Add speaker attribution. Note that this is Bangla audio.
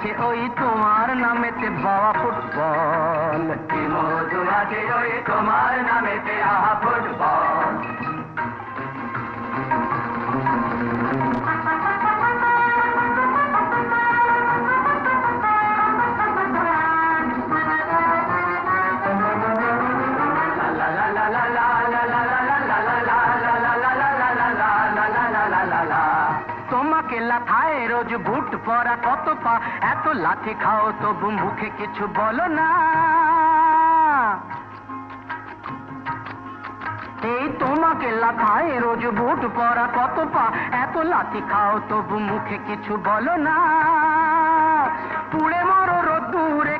Speaker 1: আছে ওই তোমার নামেতে বাবা ফুটবল, কি মধু আছে ওই তোমার নামেতে আহা ফুটবল। তোমাকে লাথায় রোজ বুট পরা কত পা, এত লাঠি খাও তবু মুখে কিছু বলো না। এই তোমাকে লাথায় রোজ বুট পরা কত পা, এত লাঠি খাও তবু মুখে কিছু বলো না। পুড়ে মরো রোদ্দুরে